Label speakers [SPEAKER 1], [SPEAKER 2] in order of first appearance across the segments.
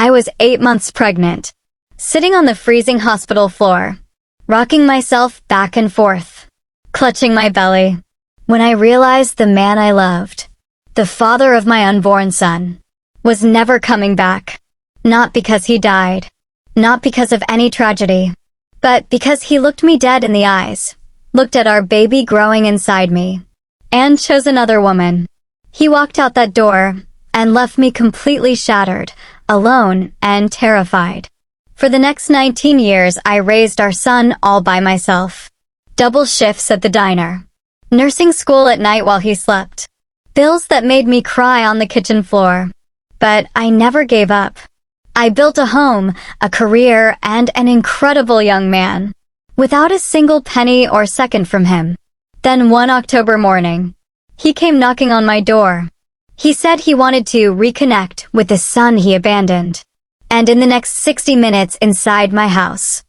[SPEAKER 1] I was 8 months pregnant, sitting on the freezing hospital floor, rocking myself back and forth, clutching my belly, when I realized the man I loved, the father of my unborn son, was never coming back. Not because he died, not because of any tragedy, but because he looked me dead in the eyes, looked at our baby growing inside me, and chose another woman. He walked out that door and left me completely shattered, alone, and terrified. For the next 19 years, I raised our son all by myself. Double shifts at the diner, nursing school at night while he slept, bills that made me cry on the kitchen floor. But I never gave up. I built a home, a career, and an incredible young man, without a single penny or second from him. Then one October morning, he came knocking on my door. He said he wanted to reconnect with the son he abandoned. And in the next 60 minutes inside my house,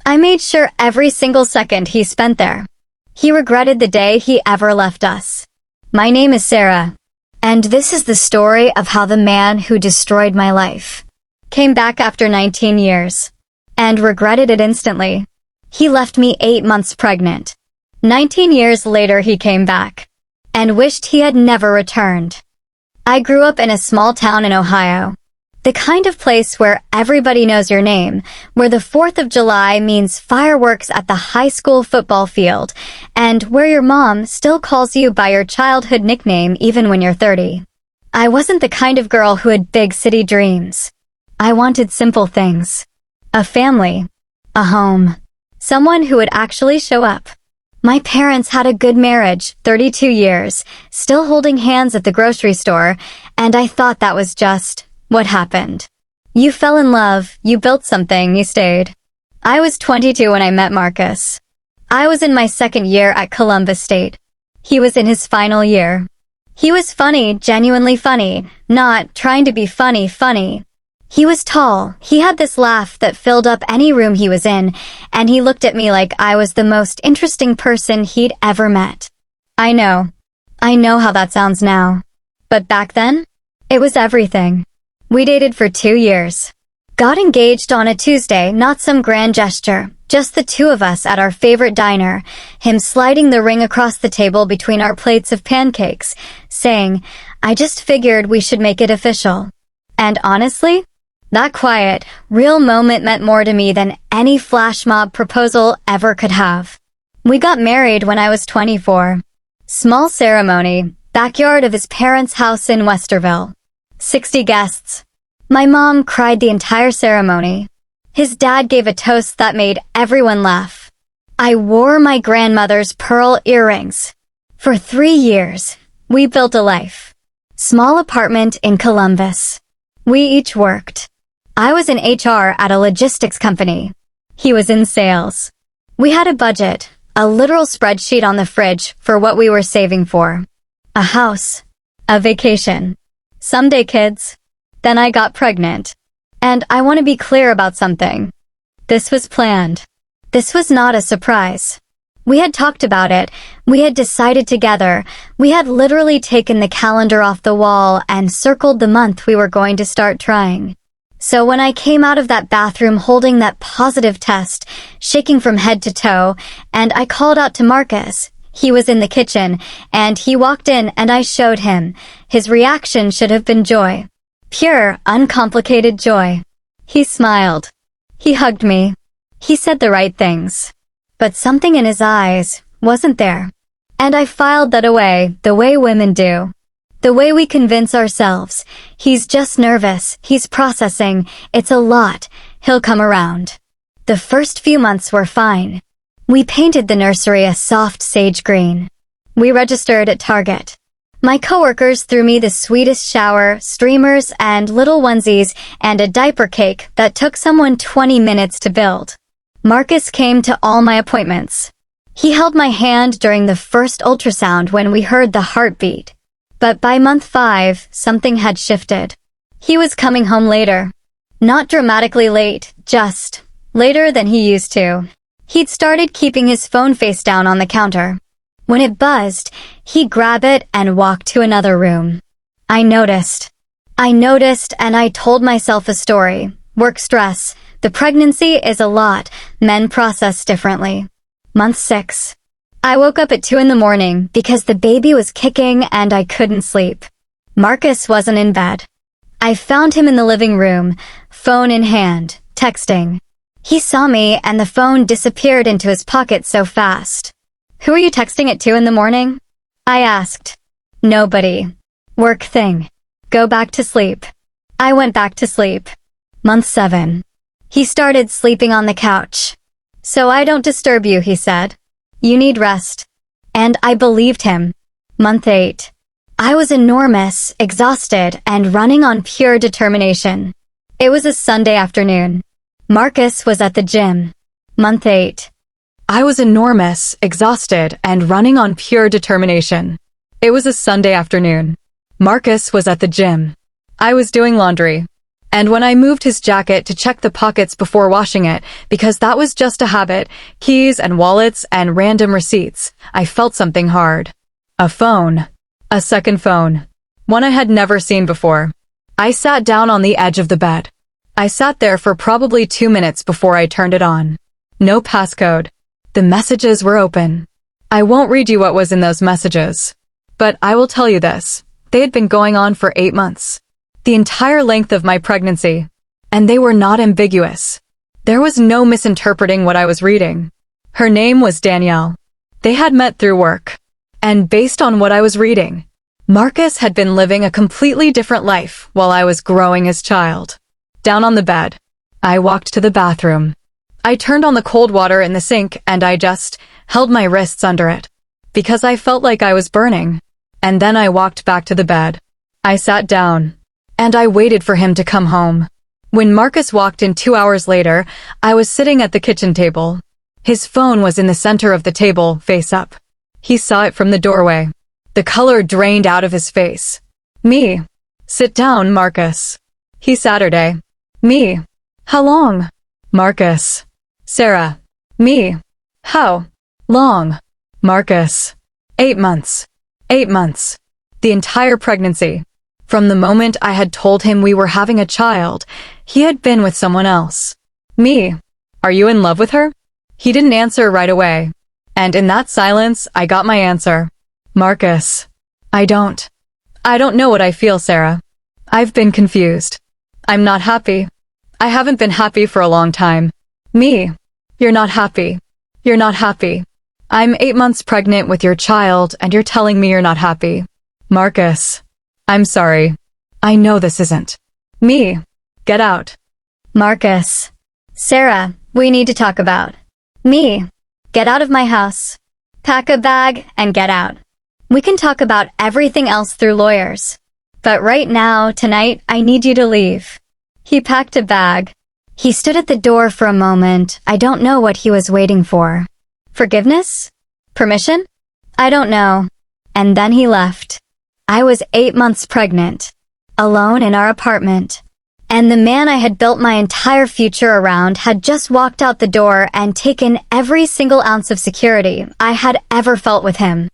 [SPEAKER 1] I made sure every single second he spent there, he regretted the day he ever left us. My name is Sarah, and this is the story of how the man who destroyed my life came back after 19 years and regretted it instantly. He left me 8 months pregnant. 19 years later he came back and wished he had never returned. I grew up in a small town in Ohio, the kind of place where everybody knows your name, where the 4th of July means fireworks at the high school football field, and where your mom still calls you by your childhood nickname even when you're 30. I wasn't the kind of girl who had big city dreams. I wanted simple things. A family. A home. Someone who would actually show up. My parents had a good marriage, 32 years, still holding hands at the grocery store, and I thought that was just what happened. You fell in love, you built something, you stayed. I was 22 when I met Marcus. I was in my second year at Columbus State. He was in his final year. He was funny, genuinely funny, not trying to be funny. He was tall, he had this laugh that filled up any room he was in, and he looked at me like I was the most interesting person he'd ever met. I know how that sounds now. But back then, it was everything. We dated for 2 years. Got engaged on a Tuesday, not some grand gesture, just the two of us at our favorite diner, him sliding the ring across the table between our plates of pancakes, saying, "I just figured we should make it official." And honestly, that quiet, real moment meant more to me than any flash mob proposal ever could have. We got married when I was 24. Small ceremony, backyard of his parents' house in Westerville. 60 guests. My mom cried the entire ceremony. His dad gave a toast that made everyone laugh. I wore my grandmother's pearl earrings. For 3 years, we built a life. Small apartment in Columbus. We each worked. I was in HR at a logistics company. He was in sales. We had a budget, a literal spreadsheet on the fridge for what we were saving for. A house. A vacation. Someday, kids. Then I got pregnant. And I want to be clear about something. This was planned. This was not a surprise. We had talked about it. We had decided together. We had literally taken the calendar off the wall and circled the month we were going to start trying. So when I came out of that bathroom holding that positive test, shaking from head to toe, and I called out to Marcus, he was in the kitchen, and he walked in and I showed him. His reaction should have been joy. Pure, uncomplicated joy. He smiled. He hugged me. He said the right things. But something in his eyes wasn't there. And I filed that away, the way women do. The way we convince ourselves. He's just nervous, he's processing, it's a lot, he'll come around. The first few months were fine. We painted the nursery a soft sage green. We registered at Target. My coworkers threw me the sweetest shower, streamers, and little onesies, and a diaper cake that took someone 20 minutes to build. Marcus came to all my appointments. He held my hand during the first ultrasound when we heard the heartbeat. But by month 5, something had shifted. He was coming home later. Not dramatically late, just later than he used to. He'd started keeping his phone face down on the counter. When it buzzed, he'd grab it and walk to another room. I noticed. I noticed and I told myself a story. Work stress. The pregnancy is a lot. Men process differently. Month 6. I woke up at 2 in the morning because the baby was kicking and I couldn't sleep. Marcus wasn't in bed. I found him in the living room, phone in hand, texting. He saw me and the phone disappeared into his pocket so fast. "Who are you texting at 2 in the morning?" I asked. "Nobody. Work thing. Go back to sleep." I went back to sleep. Month 7. He started sleeping on the couch. "So I don't disturb you," he said. "You need rest." And I believed him. Month 8. I was enormous, exhausted, and running on pure determination. It was a Sunday afternoon. Marcus was at the gym. Month 8. I was enormous, exhausted, and running on pure determination. It was a Sunday afternoon. Marcus was at the gym. I was doing laundry. And when I moved his jacket to check the pockets before washing it, because that was just a habit, keys and wallets and random receipts, I felt something hard. A phone. A second phone. One I had never seen before. I sat down on the edge of the bed. I sat there for probably 2 minutes before I turned it on. No passcode. The messages were open. I won't read you what was in those messages. But I will tell you this. They had been going on for 8 months. The entire length of my pregnancy. And they were not ambiguous. There was no misinterpreting what I was reading. Her name was Danielle. They had met through work. And based on what I was reading, Marcus had been living a completely different life while I was growing his child. Down on the bed, I walked to the bathroom. I turned on the cold water in the sink and I just held my wrists under it because I felt like I was burning. And then I walked back to the bed. I sat down and I waited for him to come home. When Marcus walked in 2 hours later, I was sitting at the kitchen table. His phone was in the center of the table, face up. He saw it from the doorway. The color drained out of his face. Me. Sit down, Marcus. He Saturday. Me. How long? Marcus. Sarah. Me. How long? Marcus. 8 months. 8 months. The entire pregnancy. From the moment I had told him we were having a child, he had been with someone else. Me. Are you in love with her? He didn't answer right away. And in that silence, I got my answer. Marcus. I don't know what I feel, Sarah. I've been confused. I'm not happy. I haven't been happy for a long time. Me. You're not happy. You're not happy. I'm 8 months pregnant with your child and you're telling me you're not happy. Marcus. I'm sorry. I know this isn't. Me. Get out. Marcus. Sarah, we need to talk about. Me. Get out of my house. Pack a bag and get out. We can talk about everything else through lawyers. But right now, tonight, I need you to leave. He packed a bag. He stood at the door for a moment. I don't know what he was waiting for. Forgiveness? Permission? I don't know. And then he left. I was 8 months pregnant, alone in our apartment. And the man I had built my entire future around had just walked out the door and taken every single ounce of security I had ever felt with him.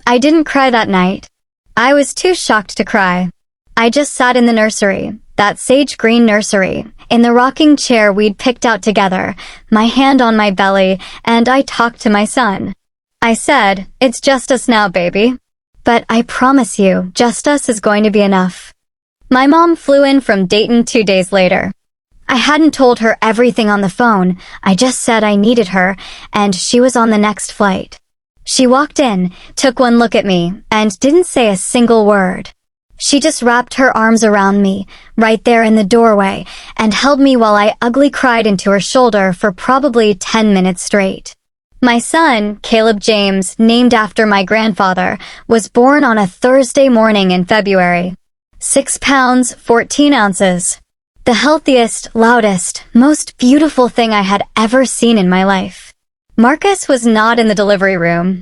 [SPEAKER 1] I didn't cry that night. I was too shocked to cry. I just sat in the nursery, that sage green nursery, in the rocking chair we'd picked out together, my hand on my belly, and I talked to my son. I said, "It's just us now, baby. But I promise you, just us is going to be enough." My mom flew in from Dayton 2 days later. I hadn't told her everything on the phone. I just said I needed her, and she was on the next flight. She walked in, took one look at me, and didn't say a single word. She just wrapped her arms around me, right there in the doorway, and held me while I ugly cried into her shoulder for probably 10 minutes straight. My son, Caleb James, named after my grandfather, was born on a Thursday morning in February. 6 pounds, 14 ounces. The healthiest, loudest, most beautiful thing I had ever seen in my life. Marcus was not in the delivery room.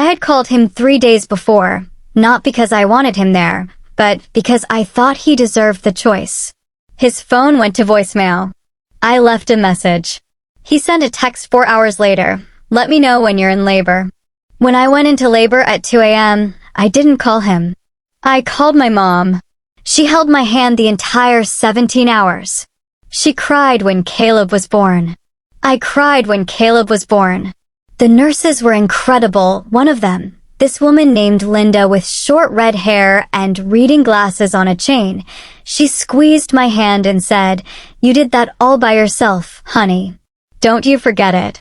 [SPEAKER 1] I had called him 3 days before, not because I wanted him there, but because I thought he deserved the choice. His phone went to voicemail. I left a message. He sent a text 4 hours later. Let me know when you're in labor. When I went into labor at 2 a.m., I didn't call him. I called my mom. She held my hand the entire 17 hours. She cried when Caleb was born. I cried when Caleb was born. The nurses were incredible, one of them. This woman named Linda with short red hair and reading glasses on a chain. She squeezed my hand and said, "You did that all by yourself, honey. Don't you forget it."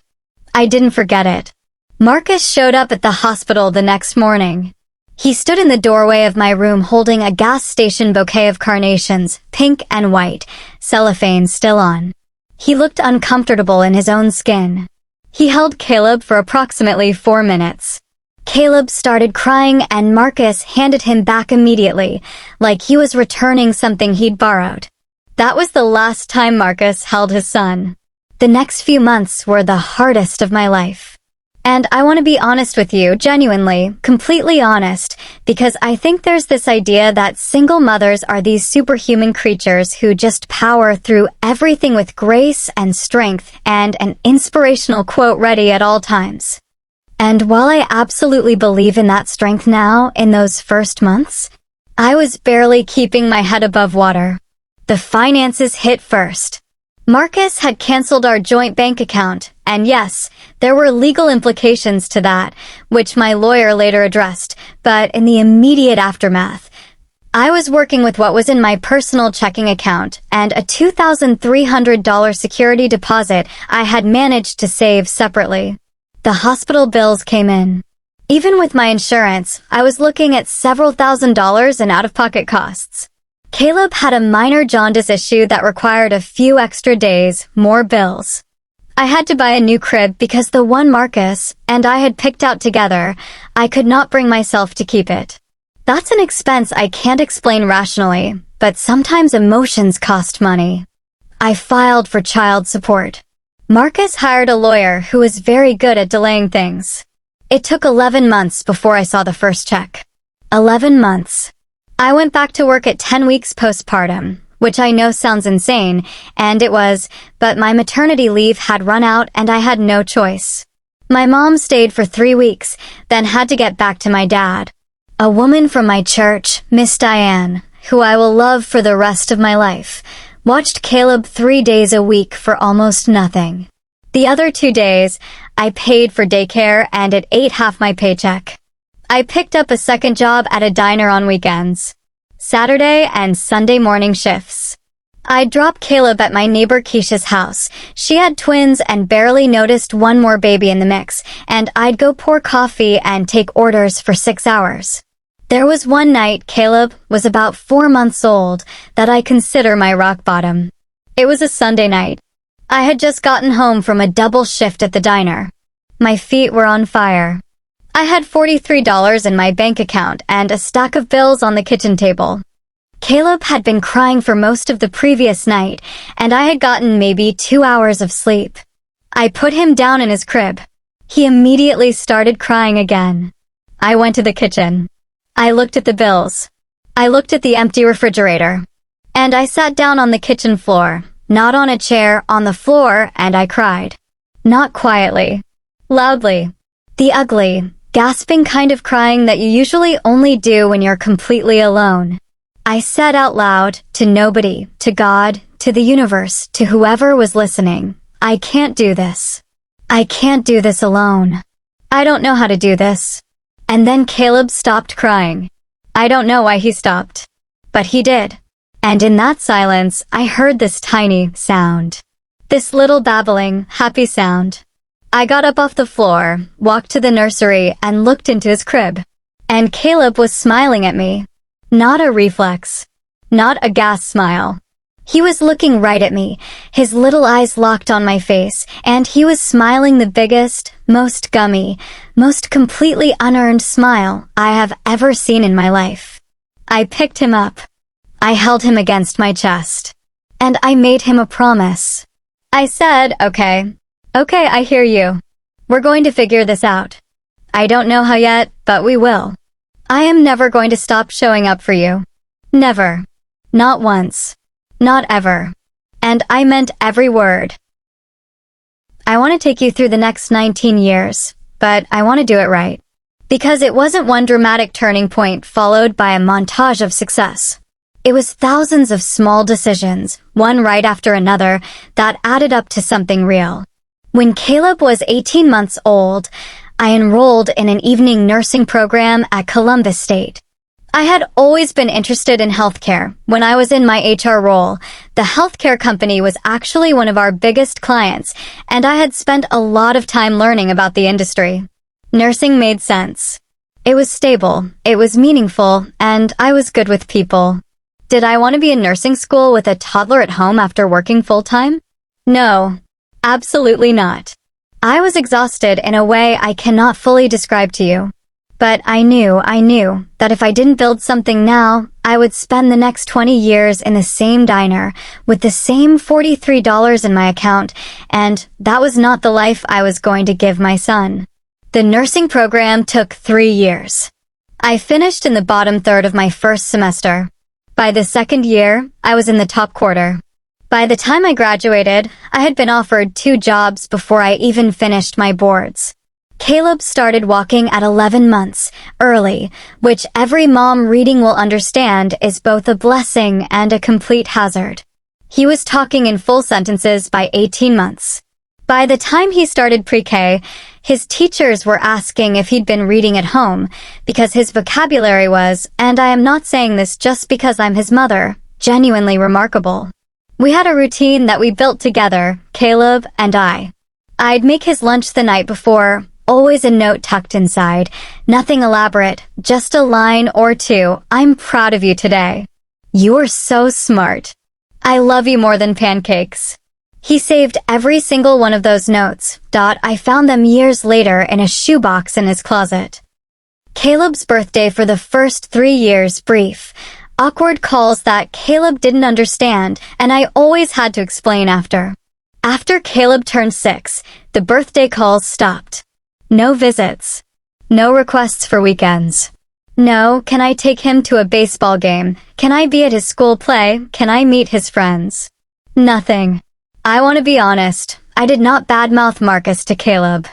[SPEAKER 1] I didn't forget it. Marcus showed up at the hospital the next morning. He stood in the doorway of my room holding a gas station bouquet of carnations, pink and white, cellophane still on. He looked uncomfortable in his own skin. He held Caleb for approximately 4 minutes. Caleb started crying and Marcus handed him back immediately, like he was returning something he'd borrowed. That was the last time Marcus held his son. The next few months were the hardest of my life. And I want to be honest with you, genuinely, completely honest, because I think there's this idea that single mothers are these superhuman creatures who just power through everything with grace and strength and an inspirational quote ready at all times. And while I absolutely believe in that strength now, in those first months, I was barely keeping my head above water. The finances hit first. Marcus had canceled our joint bank account, and yes, there were legal implications to that, which my lawyer later addressed, but in the immediate aftermath, I was working with what was in my personal checking account and a $2,300 security deposit I had managed to save separately. The hospital bills came in. Even with my insurance, I was looking at several $1,000s in out-of-pocket costs. Caleb had a minor jaundice issue that required a few extra days, more bills. I had to buy a new crib because the one Marcus and I had picked out together, I could not bring myself to keep it. That's an expense I can't explain rationally, but sometimes emotions cost money. I filed for child support. Marcus hired a lawyer who was very good at delaying things. It took 11 months before I saw the first check. 11 months. I went back to work at 10 weeks postpartum, which I know sounds insane, and it was, but my maternity leave had run out and I had no choice. My mom stayed for 3 weeks, then had to get back to my dad. A woman from my church, Miss Diane, who I will love for the rest of my life, watched Caleb 3 days a week for almost nothing. The other 2 days, I paid for daycare and it ate half my paycheck. I picked up a second job at a diner on weekends, Saturday and Sunday morning shifts. I'd drop Caleb at my neighbor Keisha's house. She had twins and barely noticed one more baby in the mix, and I'd go pour coffee and take orders for 6 hours. There was one night Caleb was about 4 months old that I consider my rock bottom. It was a Sunday night. I had just gotten home from a double shift at the diner. My feet were on fire. I had $43 in my bank account and a stack of bills on the kitchen table. Caleb had been crying for most of the previous night, and I had gotten maybe 2 hours of sleep. I put him down in his crib. He immediately started crying again. I went to the kitchen. I looked at the bills. I looked at the empty refrigerator. And I sat down on the kitchen floor, not on a chair, on the floor, and I cried. Not quietly. Loudly. The ugly, gasping kind of crying that you usually only do when you're completely alone. I said out loud, to nobody, to God, to the universe, to whoever was listening, I can't do this. I can't do this alone. I don't know how to do this. And then Caleb stopped crying. I don't know why he stopped. But he did. And in that silence, I heard this tiny sound. This little babbling, happy sound. I got up off the floor, walked to the nursery, and looked into his crib. And Caleb was smiling at me. Not a reflex. Not a gas smile. He was looking right at me, his little eyes locked on my face, and he was smiling the biggest, most gummy, most completely unearned smile I have ever seen in my life. I picked him up. I held him against my chest. And I made him a promise. I said, okay, I hear you. We're going to figure this out. I don't know how yet, but we will. I am never going to stop showing up for you. Never. Not once. Not ever. And I meant every word. I want to take you through the next 19 years, but I want to do it right. Because it wasn't one dramatic turning point followed by a montage of success. It was thousands of small decisions, one right after another, that added up to something real. When Caleb was 18 months old, I enrolled in an evening nursing program at Columbus State. I had always been interested in healthcare. When I was in my HR role, the healthcare company was actually one of our biggest clients, and I had spent a lot of time learning about the industry. Nursing made sense. It was stable, it was meaningful, and I was good with people. Did I want to be in nursing school with a toddler at home after working full-time? No, absolutely not. I was exhausted in a way I cannot fully describe to you. But I knew that if I didn't build something now, I would spend the next 20 years in the same diner with the same $43 in my account, and that was not the life I was going to give my son. The nursing program took 3 years. I finished in the bottom third of my first semester. By the second year, I was in the top quarter. By the time I graduated, I had been offered 2 jobs before I even finished my boards. Caleb started walking at 11 months, early, which every mom reading will understand is both a blessing and a complete hazard. He was talking in full sentences by 18 months. By the time he started pre-K, his teachers were asking if he'd been reading at home, because his vocabulary was, and I am not saying this just because I'm his mother, genuinely remarkable. We had a routine that we built together, Caleb and I. I'd make his lunch the night before, always a note tucked inside, nothing elaborate, just a line or 2, "I'm proud of you today. You're so smart. I love you more than pancakes." He saved every single one of those notes. I found them years later in a shoebox in his closet. Caleb's birthday for the first 3 years, brief. Awkward calls that Caleb didn't understand, and I always had to explain after. After Caleb turned 6, the birthday calls stopped. No visits. No requests for weekends. No, can I take him to a baseball game? Can I be at his school play? Can I meet his friends? Nothing. I want to be honest, I did not badmouth Marcus to Caleb.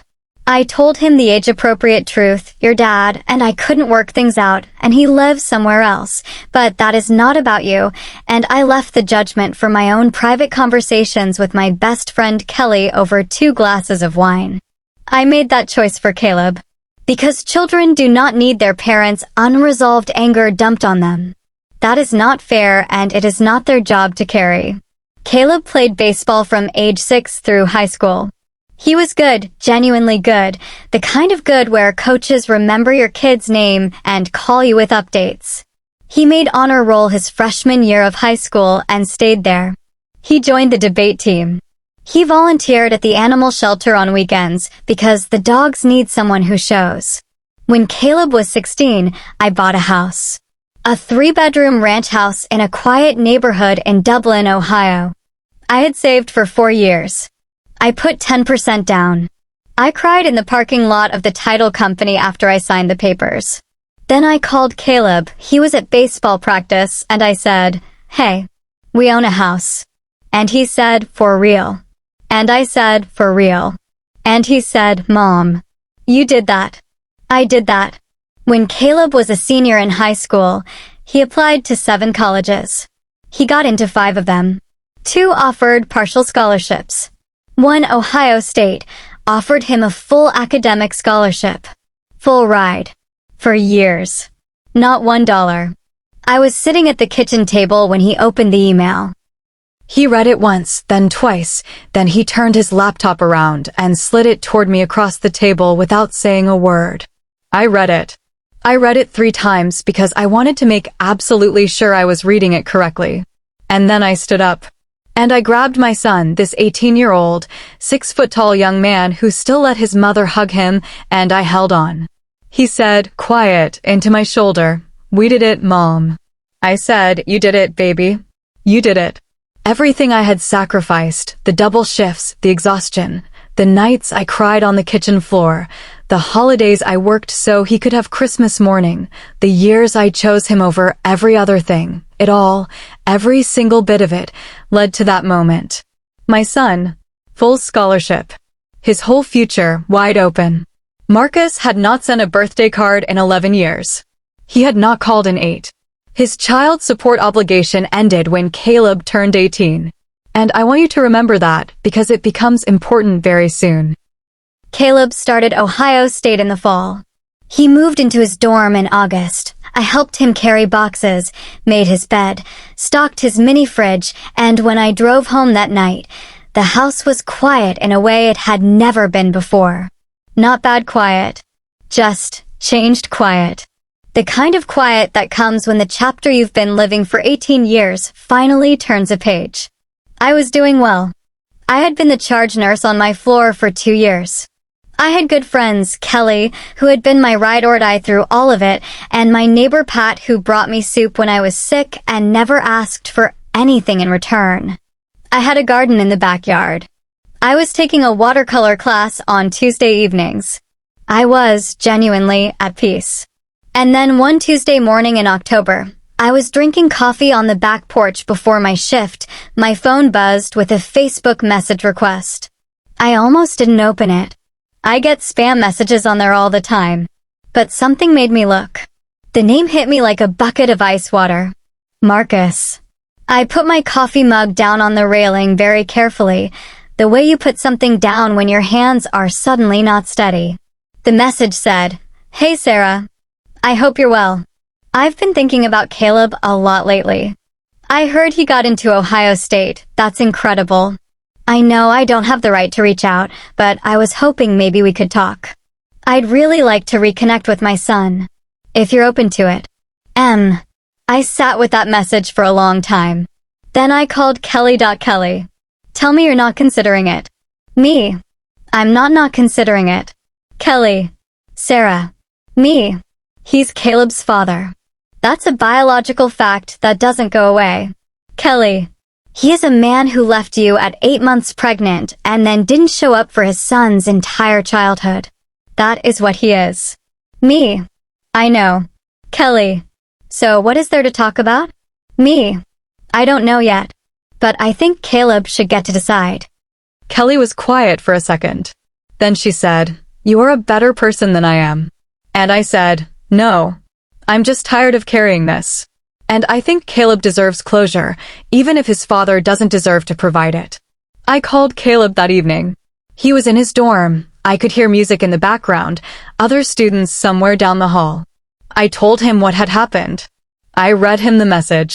[SPEAKER 1] I told him the age-appropriate truth, your dad, and I couldn't work things out, and he lives somewhere else, but that is not about you, and I left the judgment for my own private conversations with my best friend Kelly over 2 glasses of wine. I made that choice for Caleb, because children do not need their parents' unresolved anger dumped on them. That is not fair, and it is not their job to carry. Caleb played baseball from age 6 through high school. He was good, genuinely good, the kind of good where coaches remember your kid's name and call you with updates. He made honor roll his freshman year of high school and stayed there. He joined the debate team. He volunteered at the animal shelter on weekends because the dogs need someone who shows. When Caleb was 16, I bought a house. A 3-bedroom ranch house in a quiet neighborhood in Dublin, Ohio. I had saved for 4 years. I put 10% down. I cried in the parking lot of the title company after I signed the papers. Then I called Caleb, he was at baseball practice, and I said, "Hey, we own a house." And he said, "For real?" And I said, "For real." And he said, "Mom, you did that." I did that. When Caleb was a senior in high school, he applied to 7 colleges. He got into 5 of them. 2 offered partial scholarships. 1, Ohio State, offered him a full academic scholarship. Full ride. For years. Not $1. I was sitting at the kitchen table when he opened the email.
[SPEAKER 2] He read it once, then twice, then he turned his laptop around and slid it toward me across the table without saying a word. I read it. I read it 3 times because I wanted to make absolutely sure I was reading it correctly. And then I stood up. And I grabbed my son, this 18-year-old, 6-foot-tall young man who still let his mother hug him, and I held on. He said, quiet, into my shoulder, "We did it, Mom." I said, "You did it, baby. You did it." Everything I had sacrificed, the double shifts, the exhaustion, the nights I cried on the kitchen floor, the holidays I worked so he could have Christmas morning, the years I chose him over every other thing, it all, every single bit of it, led to that moment. My son, full scholarship. His whole future wide open. Marcus had not sent a birthday card in 11 years. He had not called in 8. His child support obligation ended when Caleb turned 18. And I want you to remember that because it becomes important very soon.
[SPEAKER 1] Caleb started Ohio State in the fall. He moved into his dorm in August. I helped him carry boxes, made his bed, stocked his mini fridge, and when I drove home that night, the house was quiet in a way it had never been before. Not bad quiet, just changed quiet. The kind of quiet that comes when the chapter you've been living for 18 years finally turns a page. I was doing well. I had been the charge nurse on my floor for 2 years. I had good friends, Kelly, who had been my ride or die through all of it, and my neighbor Pat, who brought me soup when I was sick and never asked for anything in return. I had a garden in the backyard. I was taking a watercolor class on Tuesday evenings. I was genuinely at peace. And then one Tuesday morning in October, I was drinking coffee on the back porch before my shift. My phone buzzed with a Facebook message request. I almost didn't open it. I get spam messages on there all the time. But something made me look. The name hit me like a bucket of ice water. Marcus. I put my coffee mug down on the railing very carefully, the way you put something down when your hands are suddenly not steady. The message said, "Hey Sarah. I hope you're well. I've been thinking about Caleb a lot lately. I heard he got into Ohio State. That's incredible. I know I don't have the right to reach out, but I was hoping maybe we could talk. I'd really like to reconnect with my son. If you're open to it. M." I sat with that message for a long time. Then I called Kelly. "Tell me you're not considering it." Me. "I'm not considering it." Kelly. "Sarah." Me. "He's Caleb's father. That's a biological fact that doesn't go away." Kelly. "He is a man who left you at 8 months pregnant and then didn't show up for his son's entire childhood. That is what he is." Me. "I know." Kelly. "So what is there to talk about?" Me. "I don't know yet. But I think Caleb should get to decide."
[SPEAKER 2] Kelly was quiet for a second. Then she said, "You are a better person than I am." And I said, "No. I'm just tired of carrying this. And I think Caleb deserves closure, even if his father doesn't deserve to provide it." I called Caleb that evening. He was in his dorm. I could hear music in the background, other students somewhere down the hall. I told him what had happened. I read him the message.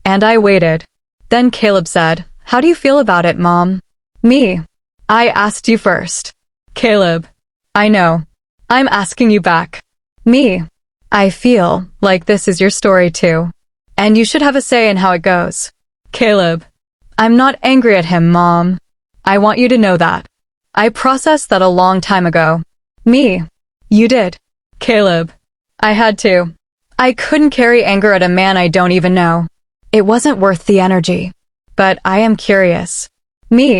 [SPEAKER 2] And I waited. Then Caleb said, "How do you feel about it, Mom?" Me. "I asked you first." Caleb. "I know. I'm asking you back." Me. "I feel like this is your story too. And you should have a say in how it goes." Caleb. "I'm not angry at him, Mom. I want you to know that. I processed that a long time ago." Me. "You did." Caleb. "I had to. I couldn't carry anger at a man I don't even know. It wasn't worth the energy. But I am curious." Me.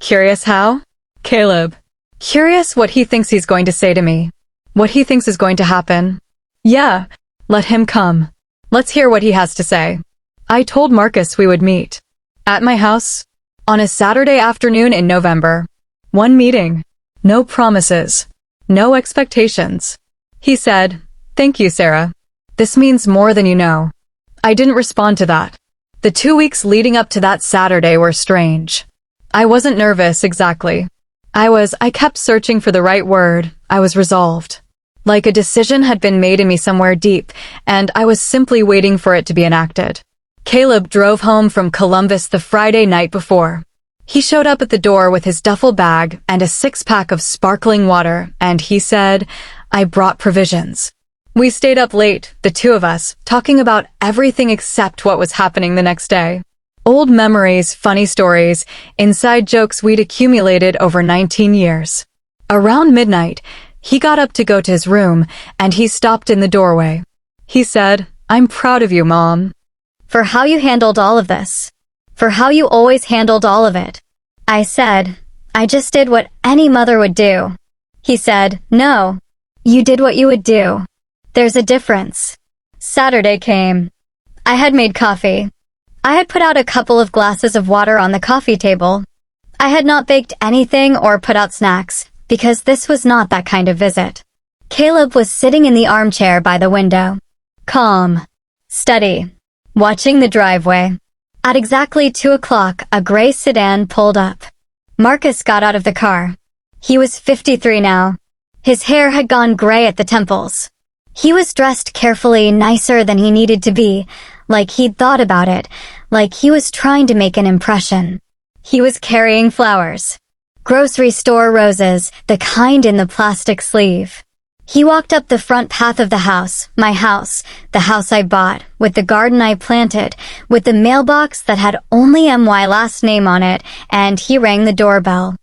[SPEAKER 2] "Curious how?" Caleb. "Curious what he thinks he's going to say to me. What he thinks is going to happen." Yeah, let him come. Let's hear what he has to say. I told Marcus we would meet. At my house. On a Saturday afternoon in November. One meeting. No promises. No expectations. He said, "Thank you, Sarah. This means more than you know." I didn't respond to that. The 2 weeks leading up to that Saturday were strange. I wasn't nervous exactly. I kept searching for the right word. I was resolved. Like a decision had been made in me somewhere deep, and I was simply waiting for it to be enacted. Caleb drove home from Columbus the Friday night before. He showed up at the door with his duffel bag and a 6-pack of sparkling water, and he said, "I brought provisions." We stayed up late, the two of us, talking about everything except what was happening the next day. Old memories, funny stories, inside jokes we'd accumulated over 19 years. Around midnight, he got up to go to his room, and he stopped in the doorway. He said, "I'm proud of you, Mom."
[SPEAKER 1] "For how you handled all of this. For how you always handled all of it." I said, "I just did what any mother would do." He said, "No. You did what you would do. There's a difference." Saturday came. I had made coffee. I had put out a couple of glasses of water on the coffee table. I had not baked anything or put out snacks, because this was not that kind of visit. Caleb was sitting in the armchair by the window. Calm. Steady. Watching the driveway. At exactly 2 o'clock, a gray sedan pulled up. Marcus got out of the car. He was 53 now. His hair had gone gray at the temples. He was dressed carefully, nicer than he needed to be, like he'd thought about it, like he was trying to make an impression. He was carrying flowers. Grocery store roses, the kind in the plastic sleeve. He walked up the front path of the house, my house, the house I bought, with the garden I planted, with the mailbox that had only MY last name on it, and he rang the doorbell.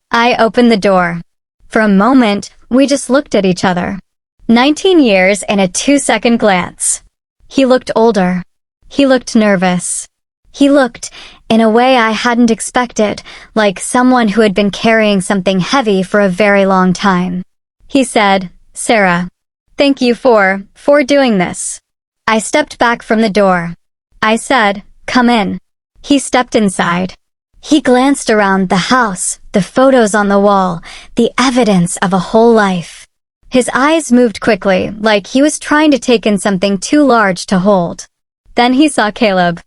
[SPEAKER 1] I opened the door. For a moment, we just looked at each other. 19 years in a 2-second glance. He looked older. He looked nervous. He looked, in a way I hadn't expected, like someone who had been carrying something heavy for a very long time. He said, "Sarah, thank you for doing this." I stepped back from the door. I said, "Come in." He stepped inside. He glanced around the house, the photos on the wall, the evidence of a whole life. His eyes moved quickly, like he was trying to take in something too large to hold. Then he saw Caleb.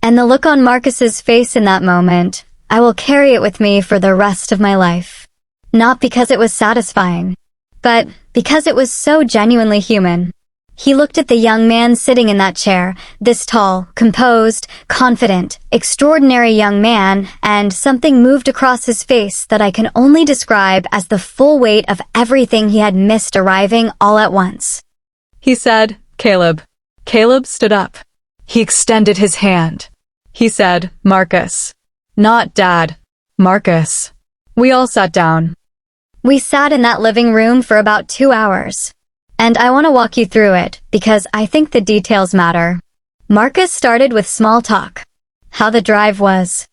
[SPEAKER 1] And the look on Marcus's face in that moment, I will carry it with me for the rest of my life. Not because it was satisfying, but because it was so genuinely human. He looked at the young man sitting in that chair, this tall, composed, confident, extraordinary young man, and something moved across his face that I can only describe as the full weight of everything he had missed arriving all at once.
[SPEAKER 2] He said, "Caleb." Caleb stood up. He extended his hand. He said, "Marcus." Not Dad. Marcus. We all sat down.
[SPEAKER 1] We sat in that living room for about 2 hours. And I want to walk you through it, because I think the details matter. Marcus started with small talk. How the drive was.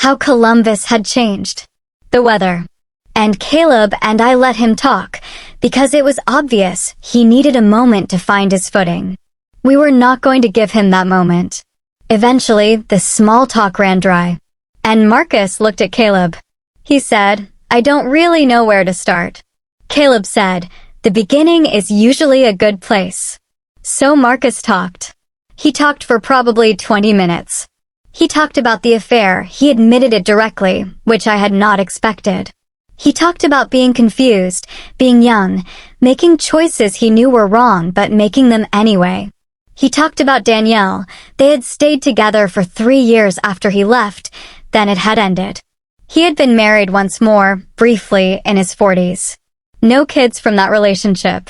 [SPEAKER 1] How Columbus had changed. The weather. And Caleb and I let him talk, because it was obvious he needed a moment to find his footing. We were not going to give him that moment. Eventually, the small talk ran dry. And Marcus looked at Caleb. He said, "I don't really know where to start." Caleb said, "The beginning is usually a good place." So Marcus talked. He talked for probably 20 minutes. He talked about the affair. He admitted it directly, which I had not expected. He talked about being confused, being young, making choices he knew were wrong but making them anyway. He talked about Danielle. They had stayed together for 3 years after he left, then it had ended. He had been married once more, briefly, in his 40s. No kids from that relationship.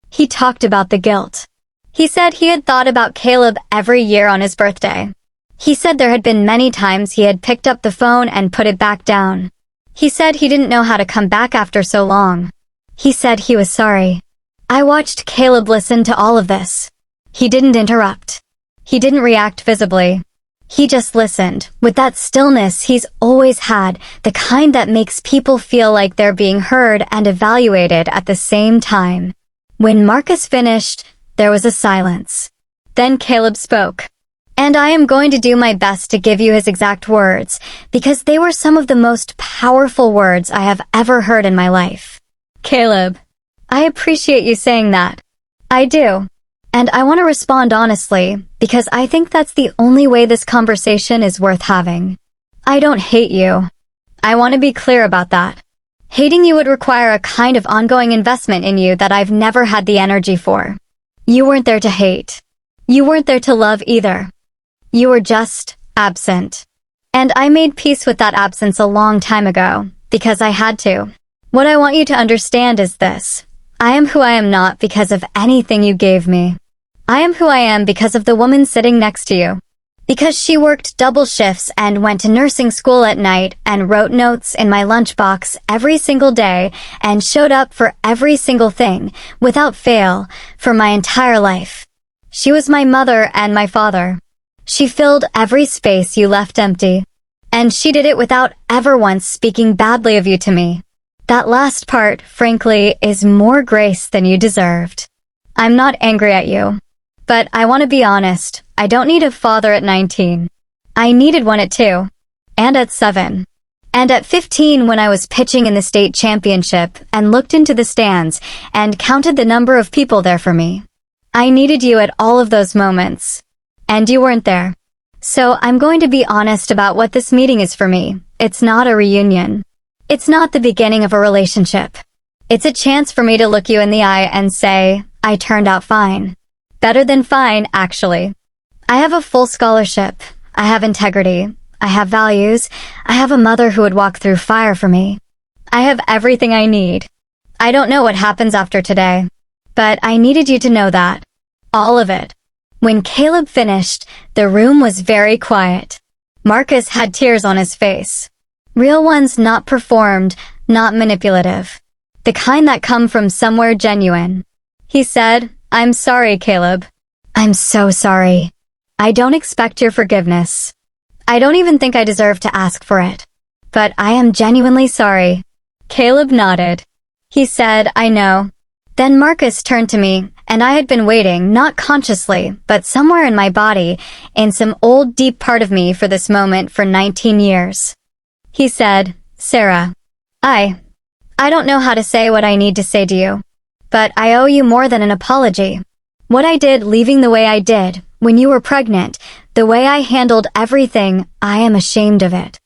[SPEAKER 1] He talked about the guilt. He said he had thought about Caleb every year on his birthday. He said there had been many times he had picked up the phone and put it back down. He said he didn't know how to come back after so long. He said he was sorry. I watched Caleb listen to all of this. He didn't interrupt. He didn't react visibly. He just listened, with that stillness he's always had, the kind that makes people feel like they're being heard and evaluated at the same time. When Marcus finished, there was a silence. Then Caleb spoke. And I am going to do my best to give you his exact words, because they were some of the most powerful words I have ever heard in my life. "Caleb, I appreciate you saying that. I do. And I want to respond honestly, because I think that's the only way this conversation is worth having. I don't hate you. I want to be clear about that. Hating you would require a kind of ongoing investment in you that I've never had the energy for. You weren't there to hate. You weren't there to love either. You were just absent. And I made peace with that absence a long time ago, because I had to. What I want you to understand is this. I am who I am not because of anything you gave me. I am who I am because of the woman sitting next to you. Because she worked double shifts and went to nursing school at night and wrote notes in my lunchbox every single day and showed up for every single thing, without fail, for my entire life. She was my mother and my father. She filled every space you left empty. And she did it without ever once speaking badly of you to me. That last part, frankly, is more grace than you deserved. I'm not angry at you. But I want to be honest, I don't need a father at 19. I needed one at 2. And at 7. And at 15 when I was pitching in the state championship and looked into the stands and counted the number of people there for me. I needed you at all of those moments. And you weren't there. So I'm going to be honest about what this meeting is for me. It's not a reunion. It's not the beginning of a relationship. It's a chance for me to look you in the eye and say, I turned out fine. Better than fine, actually. I have a full scholarship. I have integrity. I have values. I have a mother who would walk through fire for me. I have everything I need. I don't know what happens after today, but I needed you to know that. All of it. When Caleb finished, the room was very quiet. Marcus had tears on his face. Real ones, not performed, not manipulative. The kind that come from somewhere genuine. He said, I'm sorry, Caleb. I'm so sorry. I don't expect your forgiveness. I don't even think I deserve to ask for it. But I am genuinely sorry. Caleb nodded. He said, I know. Then Marcus turned to me, and I had been waiting, not consciously, but somewhere in my body, in some old deep part of me for this moment for 19 years. He said, Sarah, I don't know how to say what I need to say to you, but I owe you more than an apology. What I did leaving the way I did, when you were pregnant, the way I handled everything, I am ashamed of it.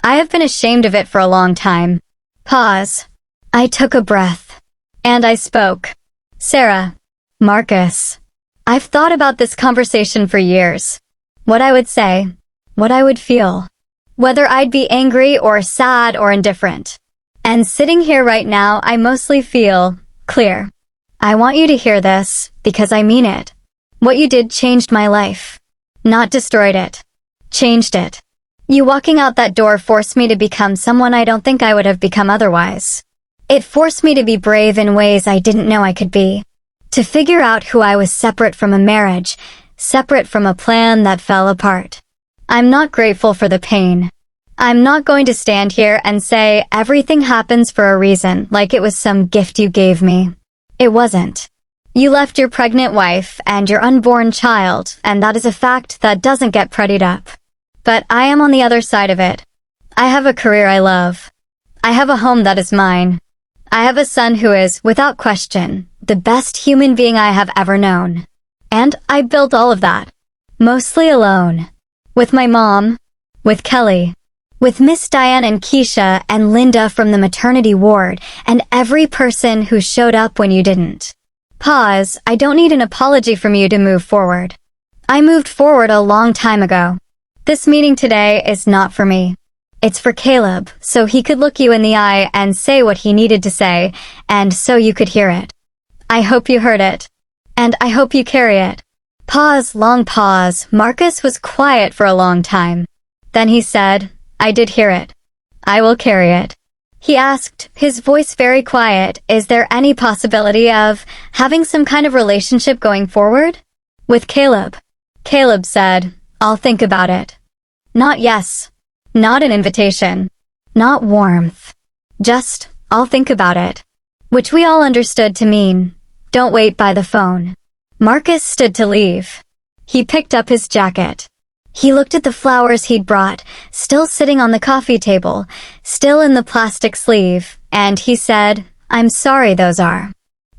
[SPEAKER 1] I have been ashamed of it for a long time. Pause. I took a breath. And I spoke. Sarah. Marcus. I've thought about this conversation for years. What I would say. What I would feel. Whether I'd be angry or sad or indifferent. And sitting here right now, I mostly feel clear. I want you to hear this, because I mean it. What you did changed my life. Not destroyed it. Changed it. You walking out that door forced me to become someone I don't think I would have become otherwise. It forced me to be brave in ways I didn't know I could be. To figure out who I was separate from a marriage, separate from a plan that fell apart. I'm not grateful for the pain. I'm not going to stand here and say everything happens for a reason, like it was some gift you gave me. It wasn't. You left your pregnant wife and your unborn child, and that is a fact that doesn't get prettied up. But I am on the other side of it. I have a career I love. I have a home that is mine. I have a son who is, without question, the best human being I have ever known. And I built all of that. Mostly alone. With my mom. With Kelly. With Miss Diane and Keisha and Linda from the maternity ward, and every person who showed up when you didn't. Pause, I don't need an apology from you to move forward. I moved forward a long time ago. This meeting today is not for me. It's for Caleb, so he could look you in the eye and say what he needed to say, and so you could hear it. I hope you heard it. And I hope you carry it. Pause, long pause. Marcus was quiet for a long time. Then he said, I did hear it. I will carry it. He asked, his voice very quiet, is there any possibility of having some kind of relationship going forward? With Caleb. Caleb said, I'll think about it. Not yes. Not an invitation. Not warmth. Just, I'll think about it. Which we all understood to mean, don't wait by the phone. Marcus stood to leave. He picked up his jacket. He looked at the flowers he'd brought, still sitting on the coffee table, still in the plastic sleeve, and he said, I'm sorry those are.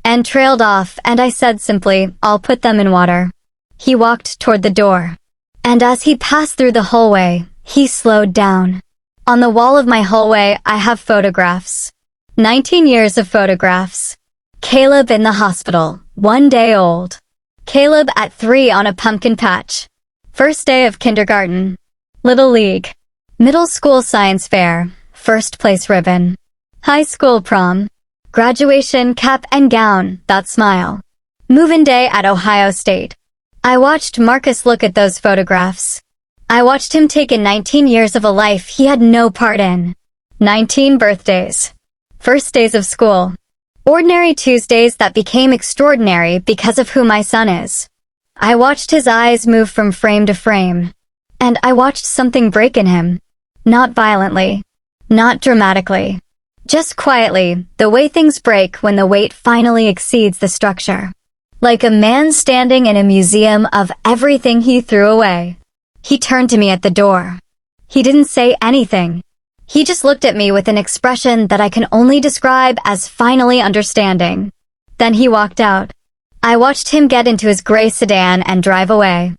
[SPEAKER 1] And trailed off, and I said simply, I'll put them in water. He walked toward the door. And as he passed through the hallway, he slowed down. On the wall of my hallway, I have photographs. 19 years of photographs. Caleb in the hospital, 1 day old. Caleb at 3 on a pumpkin patch. First day of kindergarten. Little League. Middle school science fair. First place ribbon. High school prom. Graduation cap and gown, that smile. Move-in day at Ohio State. I watched Marcus look at those photographs. I watched him take in 19 years of a life he had no part in. 19 birthdays. First days of school. Ordinary Tuesdays that became extraordinary because of who my son is. I watched his eyes move from frame to frame. And I watched something break in him. Not violently. Not dramatically. Just quietly, the way things break when the weight finally exceeds the structure. Like a man standing in a museum of everything he threw away. He turned to me at the door. He didn't say anything. He just looked at me with an expression that I can only describe as finally understanding. Then he walked out. I watched him get into his gray sedan and drive away.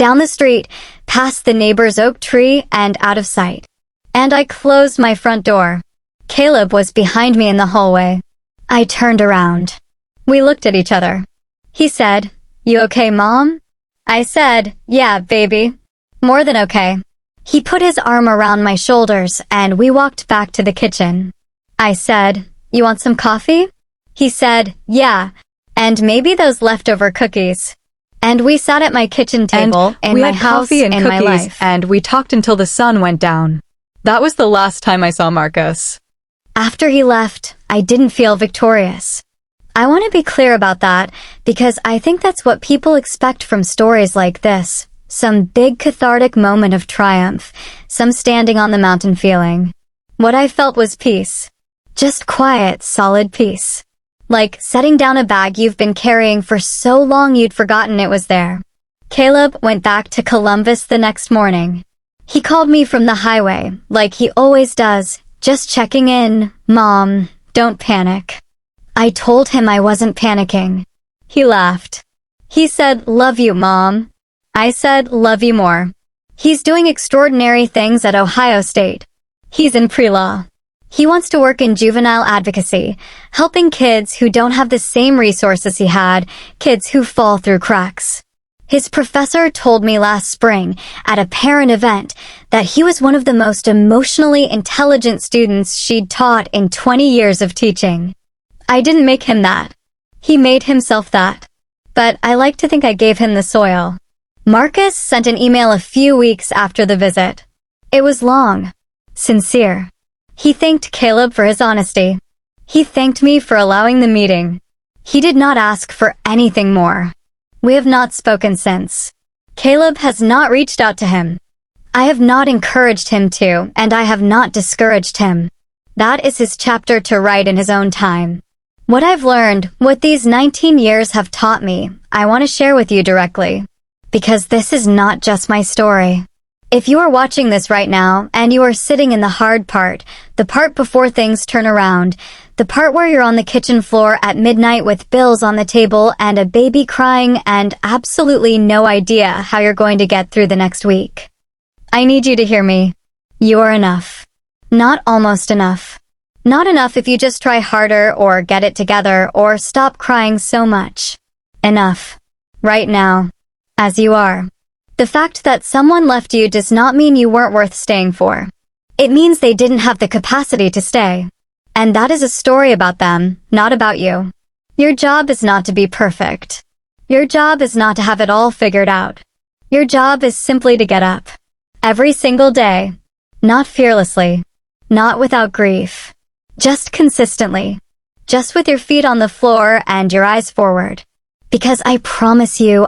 [SPEAKER 1] down the street, past the neighbor's oak tree, and out of sight. And I closed my front door. Caleb was behind me in the hallway. I turned around. We looked at each other. He said, "You okay, Mom?" I said, "Yeah, baby. More than okay." He put his arm around my shoulders and we walked back to the kitchen. I said, "You want some coffee?" He said, "Yeah, and maybe those leftover cookies." And we sat at my kitchen table in my house in my life.
[SPEAKER 2] And we talked until the sun went down. That was the last time I saw Marcus.
[SPEAKER 1] After he left, I didn't feel victorious. I want to be clear about that because I think that's what people expect from stories like this. Some big cathartic moment of triumph, some standing on the mountain feeling. What I felt was peace. Just quiet, solid peace. Like setting down a bag you've been carrying for so long you'd forgotten it was there. Caleb went back to Columbus the next morning. He called me from the highway, like he always does, just checking in. "Mom, don't panic." I told him I wasn't panicking. He laughed. He said, "Love you, Mom." I said, "Love you more." He's doing extraordinary things at Ohio State. He's in pre-law. He wants to work in juvenile advocacy, helping kids who don't have the same resources he had, kids who fall through cracks. His professor told me last spring at a parent event that he was one of the most emotionally intelligent students she'd taught in 20 years of teaching. I didn't make him that. He made himself that. But I like to think I gave him the soil. Marcus sent an email a few weeks after the visit. It was long, sincere. He thanked Caleb for his honesty. He thanked me for allowing the meeting. He did not ask for anything more. We have not spoken since. Caleb has not reached out to him. I have not encouraged him to, and I have not discouraged him. That is his chapter to write in his own time. What I've learned, what these 19 years have taught me, I want to share with you directly. Because this is not just my story. If you are watching this right now, and you are sitting in the hard part, the part before things turn around, the part where you're on the kitchen floor at midnight with bills on the table and a baby crying and absolutely no idea how you're going to get through the next week. I need you to hear me. You are enough. Not almost enough. Not enough if you just try harder or get it together or stop crying so much. Enough. Right now. As you are. The fact that someone left you does not mean you weren't worth staying for. It means they didn't have the capacity to stay. And that is a story about them, not about you. Your job is not to be perfect. Your job is not to have it all figured out. Your job is simply to get up. Every single day. Not fearlessly. Not without grief. Just consistently. Just with your feet on the floor and your eyes forward. Because I promise you,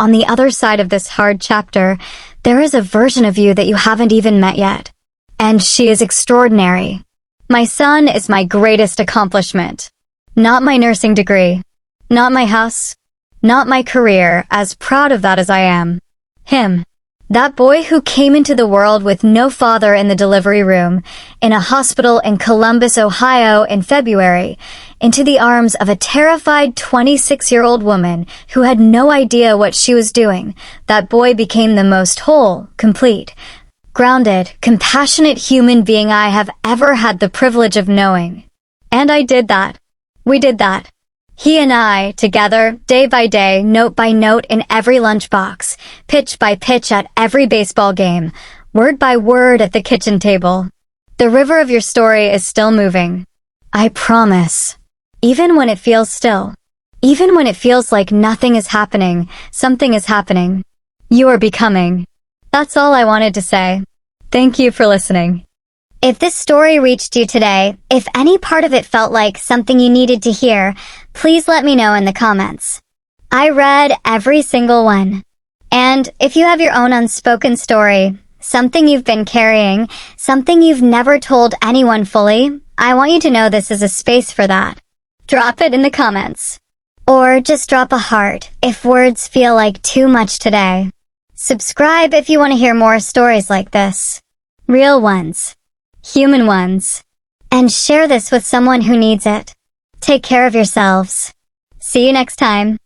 [SPEAKER 1] on the other side of this hard chapter, there is a version of you that you haven't even met yet. And she is extraordinary. My son is my greatest accomplishment. Not my nursing degree. Not my house. Not my career, as proud of that as I am. Him. That boy who came into the world with no father in the delivery room, in a hospital in Columbus, Ohio in February, into the arms of a terrified 26-year-old woman who had no idea what she was doing. That boy became the most whole, complete, grounded, compassionate human being I have ever had the privilege of knowing. And I did that. We did that. He and I, together, day by day, note by note in every lunchbox, pitch by pitch at every baseball game, word by word at the kitchen table. The river of your story is still moving. I promise. Even when it feels still. Even when it feels like nothing is happening, something is happening. You are becoming. That's all I wanted to say. Thank you for listening. If this story reached you today, if any part of it felt like something you needed to hear, please let me know in the comments. I read every single one. And if you have your own unspoken story, something you've been carrying, something you've never told anyone fully, I want you to know this is a space for that. Drop it in the comments. Or just drop a heart if words feel like too much today. Subscribe if you want to hear more stories like this. Real ones. Human ones. And share this with someone who needs it. Take care of yourselves. See you next time.